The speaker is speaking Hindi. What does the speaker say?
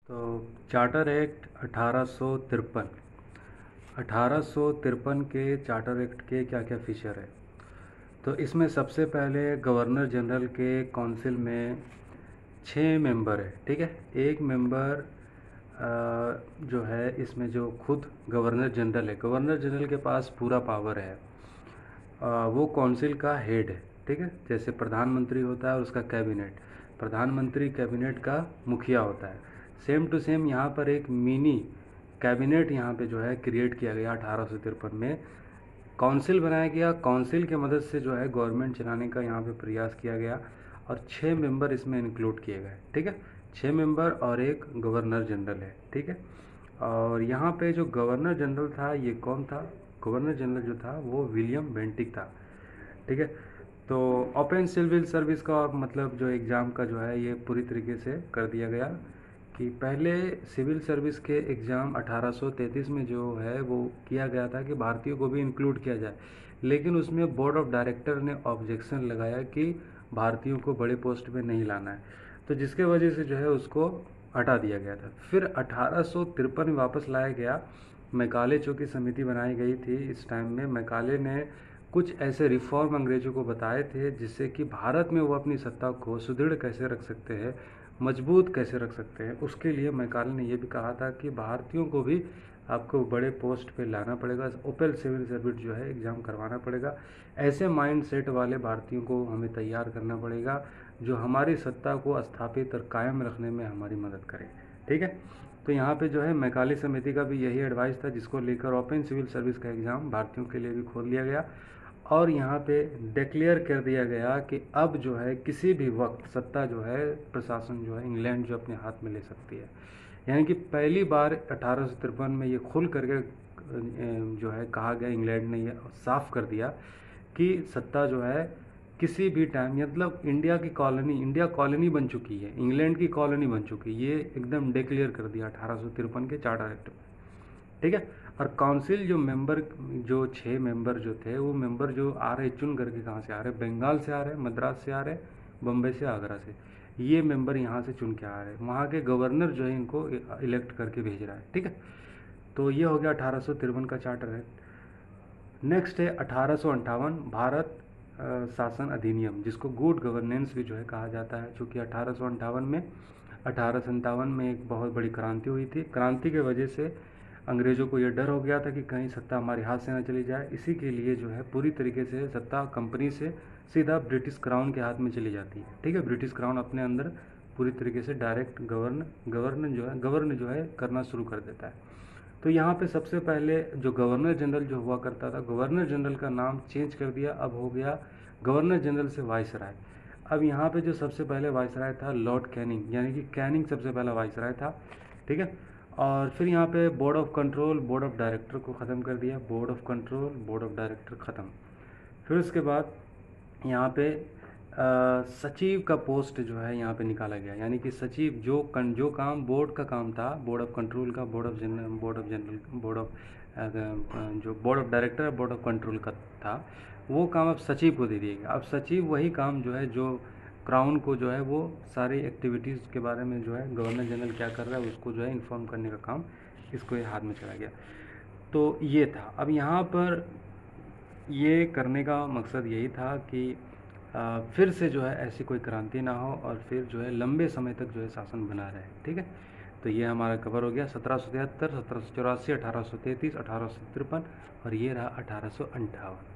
तो चार्टर एक्ट 1853 के चार्टर एक्ट के क्या क्या फीचर है। तो इसमें सबसे पहले गवर्नर जनरल के काउंसिल में 6 मेंबर है, ठीक है। एक मेंबर जो है इसमें जो खुद गवर्नर जनरल है, गवर्नर जनरल के पास पूरा पावर है। वो काउंसिल का हेड है, ठीक है। जैसे प्रधानमंत्री होता है और उसका कैबिनेट, प्रधानमंत्री कैबिनेट का मुखिया होता है। सेम टू सेम यहाँ पर एक मिनी कैबिनेट यहाँ पे जो है क्रिएट किया गया 1853 में। काउंसिल बनाया गया, काउंसिल की मदद से जो है गवर्नमेंट चलाने का यहाँ पे प्रयास किया गया और 6 मेंबर इसमें इंक्लूड किए गए, ठीक है। 6 मेंबर और एक गवर्नर जनरल है, ठीक है। और यहाँ पे जो गवर्नर जनरल था ये कौन था? गवर्नर जनरल जो था वो विलियम बेंटिक था, ठीक है। तो ओपन सिविल सर्विस का मतलब जो एग्ज़ाम का जो है ये पूरी तरीके से कर दिया गया कि पहले सिविल सर्विस के एग्ज़ाम 1833 में जो है वो किया गया था कि भारतीयों को भी इंक्लूड किया जाए, लेकिन उसमें बोर्ड ऑफ डायरेक्टर ने ऑब्जेक्शन लगाया कि भारतीयों को बड़े पोस्ट पे नहीं लाना है, तो जिसके वजह से जो है उसको हटा दिया गया था। फिर 1853 में वापस लाया गया। मैकाले चौकी समिति बनाई गई थी। इस टाइम में मैकाले ने कुछ ऐसे रिफॉर्म अंग्रेजों को बताए थे जिससे कि भारत में वो अपनी सत्ता को सुदृढ़ कैसे रख सकते हैं, मजबूत कैसे रख सकते हैं। उसके लिए मैकाले ने ये भी कहा था कि भारतीयों को भी आपको बड़े पोस्ट पे लाना पड़ेगा, ओपन सिविल सर्विस जो है एग्ज़ाम करवाना पड़ेगा। ऐसे माइंड सेट वाले भारतीयों को हमें तैयार करना पड़ेगा जो हमारी सत्ता को स्थापित और कायम रखने में हमारी मदद करे, ठीक है। तो यहाँ पे जो है मैकाले समिति का भी यही एडवाइस था, जिसको लेकर ओपन सिविल सर्विस का एग्ज़ाम भारतीयों के लिए भी खोल दिया गया और यहाँ पे डिक्लेयर कर दिया गया कि अब जो है किसी भी वक्त सत्ता जो है प्रशासन जो है इंग्लैंड जो अपने हाथ में ले सकती है। यानी कि पहली बार 1853 में ये खुल करके जो है कहा गया, इंग्लैंड ने ये साफ कर दिया कि सत्ता जो है किसी भी टाइम, मतलब इंडिया कॉलोनी बन चुकी है, इंग्लैंड की कॉलोनी बन चुकी है, ये एकदम डिक्लेयर कर दिया 1853 के चार्टर एक्ट में, ठीक है। और काउंसिल जो मेंबर, जो 6 मेंबर जो थे, वो मेंबर जो आ रहे चुन करके कहाँ से आ रहे? बंगाल से आ रहे, मद्रास से आ रहे, बम्बई से, आगरा से। ये मेंबर यहाँ से चुन के आ रहे हैं, वहाँ के गवर्नर जो है इनको इलेक्ट करके भेज रहा है, ठीक है। तो ये हो गया 1853 का चार्टर एक्ट। नेक्स्ट है 1858 भारत शासन अधिनियम, जिसको गुड गवर्नेंस भी जो है कहा जाता है, चूँकि 1857 में एक बहुत बड़ी क्रांति हुई थी। क्रांति के वजह से अंग्रेज़ों को ये डर हो गया था कि कहीं सत्ता हमारे हाथ से ना चली जाए, इसी के लिए जो है पूरी तरीके से सत्ता कंपनी से सीधा ब्रिटिश क्राउन के हाथ में चली जाती है, ठीक है। ब्रिटिश क्राउन अपने अंदर पूरी तरीके से डायरेक्ट गवर्न जो है करना शुरू कर देता है। तो यहाँ पे सबसे पहले जो गवर्नर जनरल जो हुआ करता था, गवर्नर जनरल का नाम चेंज कर दिया, अब हो गया गवर्नर जनरल से वाइसराय। अब यहाँ पे जो सबसे पहले वाइसराय था लॉर्ड कैनिंग, यानी कि कैनिंग सबसे पहला वाइसराय था, ठीक है। और फिर यहाँ पे board of control, board of director को ख़त्म कर दिया, board of control, board of director ख़त्म। फिर उसके बाद यहाँ पे सचिव का पोस्ट जो है यहाँ पे निकाला गया, यानी कि सचिव जो काम बोर्ड का काम था, बोर्ड ऑफ कंट्रोल का, board of director, board of control का था, वो काम अब सचिव को दे दिया गया। अब सचिव वही काम जो है जो क्राउन को जो है वो सारी एक्टिविटीज़ के बारे में जो है गवर्नर जनरल क्या कर रहा है उसको जो है इन्फॉर्म करने का काम इसको हाथ में चला गया। तो ये था। अब यहाँ पर ये करने का मकसद यही था कि फिर से जो है ऐसी कोई क्रांति ना हो और फिर जो है लंबे समय तक जो है शासन बना रहे, ठीक है। तो ये हमारा कवर हो गया 1773, 1784, 1833, 1853 और ये रहा 1858।